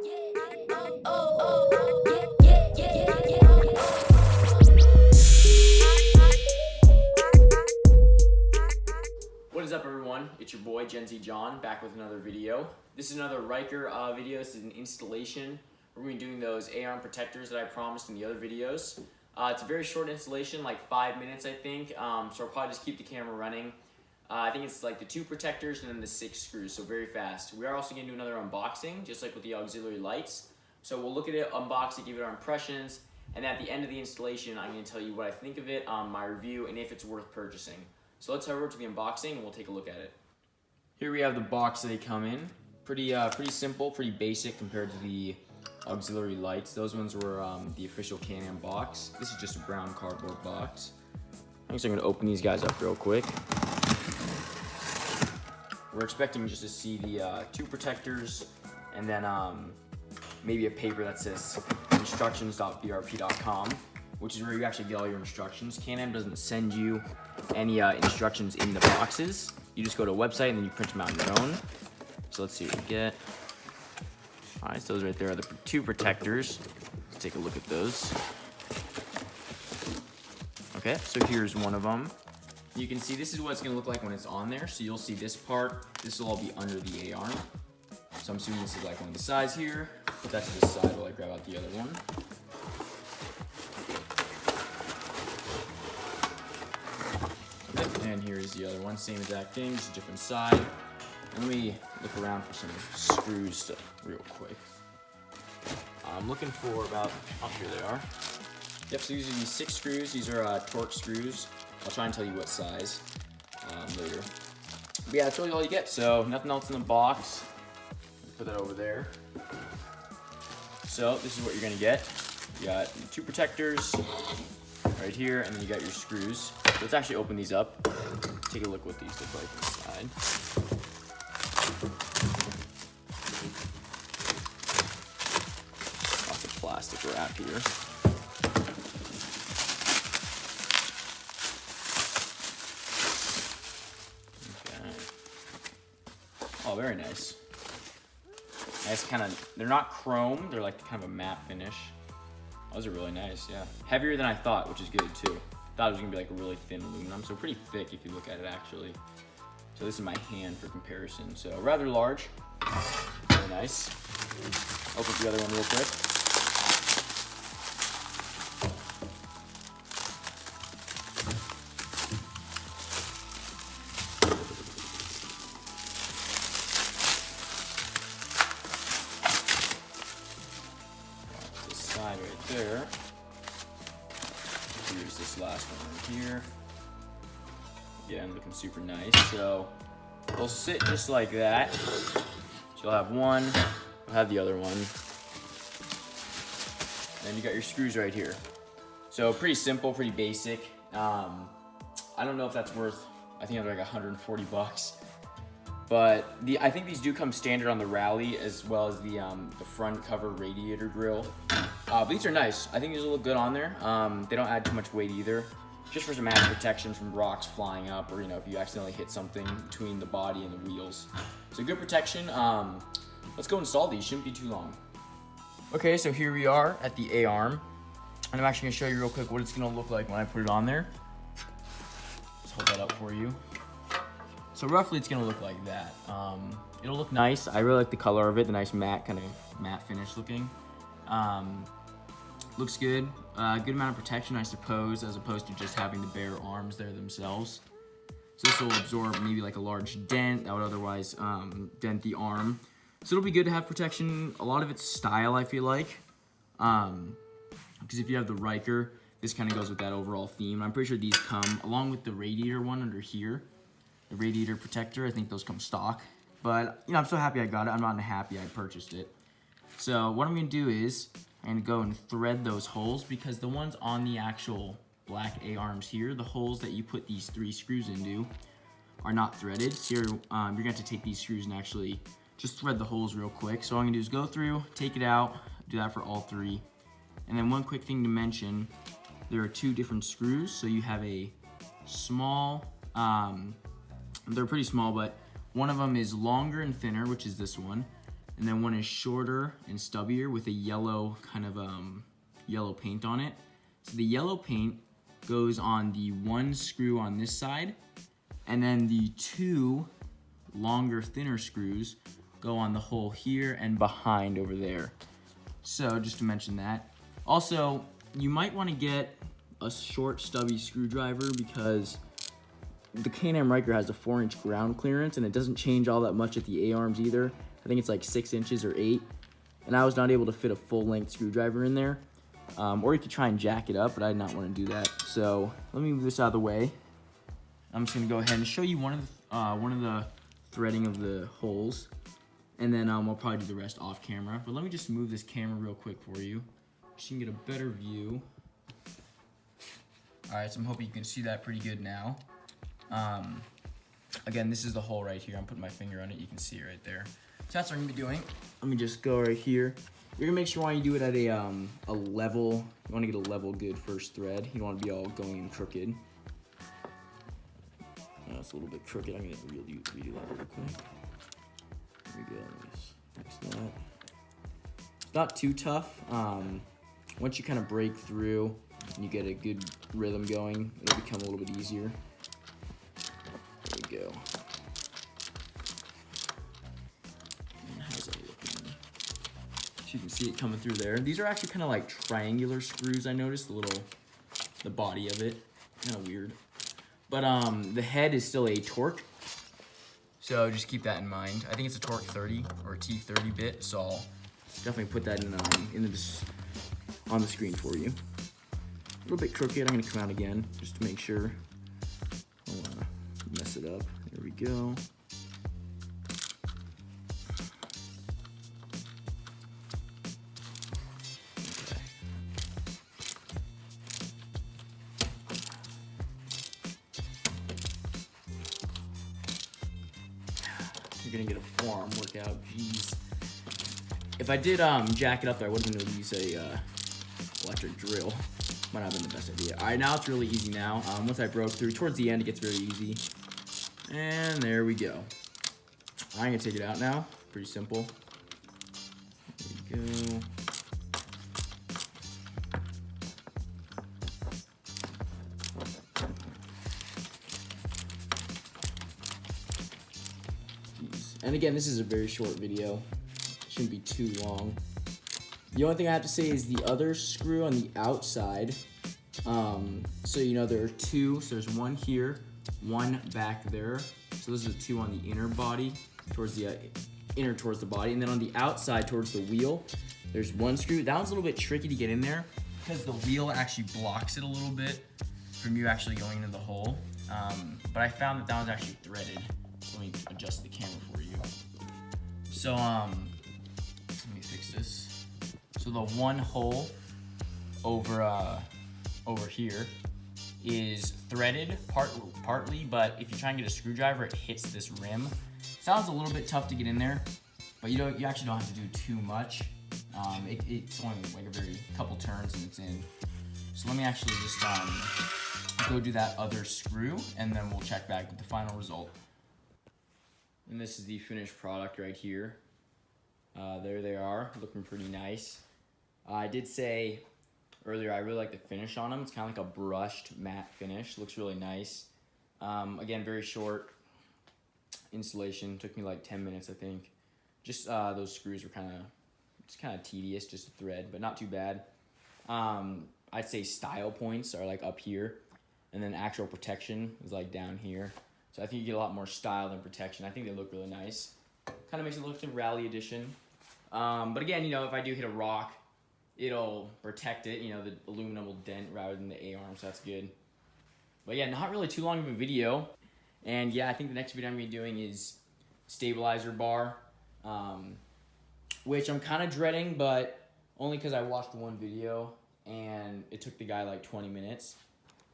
What is up, everyone? It's your boy Gen Z John back with another video. This is another Ryker video. This is an installation. We're going to be doing those A-arm protectors that I promised in the other videos. It's a very short installation, like 5 minutes I think, so I'll probably just keep the camera running. I think it's like the 2 protectors and then the 6 screws, so very fast. We are also going to do another unboxing, just like with the auxiliary lights. So we'll look at it, unbox it, give it our impressions, and at the end of the installation, I'm going to tell you what I think of it, my review, and if it's worth purchasing. So let's head over to the unboxing and we'll take a look at it. Here we have the box that they come in. Pretty simple, pretty basic compared to the auxiliary lights. Those ones were the official Can-Am box. This is just a brown cardboard box. I'm going to open these guys up real quick. We're expecting just to see the 2 protectors and then maybe a paper that says instructions.brp.com, which is where you actually get all your instructions. Can-Am doesn't send you any instructions in the boxes. You just go to a website and then you print them out on your own. So let's see what we get. All right, so those right there are the 2 protectors. Let's take a look at those. Okay, so here's one of them. You can see this is what it's gonna look like when it's on there. So you'll see this part, this will all be under the A-arm. So I'm assuming this is like one of the sides here. Put that to the side while I grab out the other one. Okay, and here's the other one, same exact thing, just a different side. And let me look around for some screws real quick. I'm looking for about, oh, here they are. Yep, so these are these 6 screws. These are torque screws. I'll try and tell you what size later. But yeah, that's really all you get. So nothing else in the box. Put that over there. So this is what you're gonna get. You got 2 protectors right here, and then you got your screws. So let's actually open these up. Take a look what these look like inside. Lots of plastic wrap here. Oh, very nice. Nice kind of, they're not chrome, they're like kind of a matte finish. Those are really nice, yeah. Heavier than I thought, which is good too. Thought it was gonna be like a really thin aluminum, so pretty thick if you look at it actually. So this is my hand for comparison. So rather large, very nice. Open the other one real quick. Side right there. Here's this last one right here. Again, looking super nice. So they'll sit just like that. So you'll have one, you'll have the other one. Then you got your screws right here. So pretty simple, pretty basic. I don't know if that's worth, I think it's like 140 bucks. But I think these do come standard on the Rally as well as the front cover radiator grill. But these are nice. I think these will look good on there. They don't add too much weight either. Just for some added protection from rocks flying up, or if you accidentally hit something between the body and the wheels. So good protection. Let's go install these. Shouldn't be too long. Okay, so here we are at the A-arm. And I'm actually gonna show you real quick what it's gonna look like when I put it on there. Let's hold that up for you. So roughly it's gonna look like that. It'll look nice. I really like the color of it, the nice matte, kind of matte finish looking. Looks good. Good amount of protection, I suppose, as opposed to just having the bare arms there themselves. So this will absorb maybe like a large dent that would otherwise dent the arm. So it'll be good to have protection. A lot of it's style, I feel like. Because if you have the Ryker, this kind of goes with that overall theme. I'm pretty sure these come along with the radiator one under here. The radiator protector, I think those come stock. But, I'm so happy I got it. I'm not happy I purchased it. So what I'm gonna do is, I'm gonna go and thread those holes, because the ones on the actual black A-arms here, the holes that you put these 3 screws into are not threaded. So you're gonna have to take these screws and actually just thread the holes real quick. So all I'm gonna do is go through, take it out, do that for all 3. And then one quick thing to mention, there are 2 different screws. So you have a small, they're pretty small, but one of them is longer and thinner, which is this one. and then one is shorter and stubbier with a yellow kind of yellow paint on it. So the yellow paint goes on the one screw on this side, and then the two longer, thinner screws go on the hole here and behind over there. So just to mention that. Also, you might want to get a short, stubby screwdriver because the K&M Ryker has a 4-inch ground clearance, and it doesn't change all that much at the A-arms either. I think it's like 6 inches or 8, and I was not able to fit a full-length screwdriver in there. Or you could try and jack it up, but I did not want to do that. So let me move this out of the way. I'm just gonna go ahead and show you one of the threading of the holes, and then we'll probably do the rest off camera. But let me just move this camera real quick for you, so you can get a better view. All right, so I'm hoping you can see that pretty good now. Again, this is the hole right here. I'm putting my finger on it. You can see it right there. So that's what I'm gonna be doing. Let me just go right here. You're gonna make sure you do it at a level. You wanna get a level good first thread. You don't wanna be all going in crooked. It's a little bit crooked. I'm gonna redo that real quick. There we go. Fix that. It's not too tough. Once you kind of break through and you get a good rhythm going, it'll become a little bit easier. There we go. How's that looking? So you can see it coming through there. These are actually kind of like triangular screws, I noticed. The body of it. Kind of weird. But the head is still a torque. So just keep that in mind. I think it's a torque 30 or a T30 bit, so I'll definitely put that on the screen for you. A little bit crooked. I'm gonna come out again just to make sure. I don't wanna mess it up. There we go. You're gonna get a forearm workout. Jeez. If I did jack it up there, I would have been able to use a electric drill. Might not have been the best idea. All right, now it's really easy now. Once I broke through, towards the end, it gets very easy. And there we go. I'm gonna take it out now. Pretty simple. There we go. And again, this is a very short video. It shouldn't be too long. The only thing I have to say is the other screw on the outside. So you know there are two. So there's one here, one back there. So those are the two on the inner body, towards the towards the body, and then on the outside towards the wheel, there's one screw. That one's a little bit tricky to get in there because the wheel actually blocks it a little bit from you actually going into the hole. But I found that one's actually threaded. Let me adjust the camera for you. So let me fix this. So the one hole over here is threaded partly, but if you try and get a screwdriver, it hits this rim. Sounds a little bit tough to get in there, but you actually don't have to do too much. It's only like a couple turns and it's in. So let me actually just go do that other screw, and then we'll check back with the final result. And this is the finished product right here. There they are, looking pretty nice. I did say earlier I really like the finish on them. It's kind of like a brushed matte finish. Looks really nice. Again, very short installation. Took me like 10 minutes, I think. Just those screws were kind of tedious, just a thread, but not too bad. I'd say style points are like up here, and then actual protection is like down here. So I think you get a lot more style than protection. I think they look really nice. Kind of makes it look like a rally edition. But again, you know, if I do hit a rock, it'll protect it. You know, the aluminum will dent rather than the A-arm, so that's good. But yeah, not really too long of a video. And yeah, I think the next video I'm going to be doing is stabilizer bar, which I'm kind of dreading, but only because I watched one video and it took the guy like 20 minutes.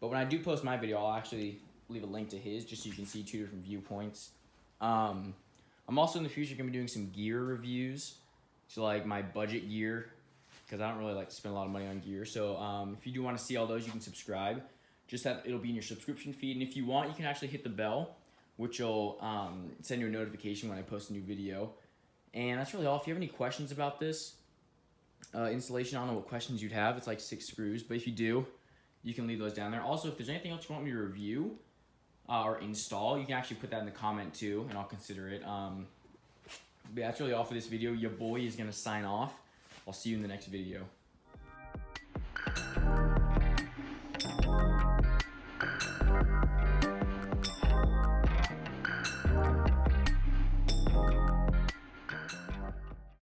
But when I do post my video, I'll actually leave a link to his just so you can see two different viewpoints. I'm also in the future going to be doing some gear reviews, so like my budget gear, because I don't really like to spend a lot of money on gear. So if you do want to see all those, you can subscribe. Just that it'll be in your subscription feed, and if you want, you can actually hit the bell, which will send you a notification when I post a new video. And that's really all. If you have any questions about this installation, I don't know what questions you'd have. It's like 6 screws, but if you do, you can leave those down there. Also, if there's anything else you want me to review or install, you can actually put that in the comment too, and I'll consider it. But yeah, that's really all for this video. Your boy is going to sign off. I'll see you in the next video.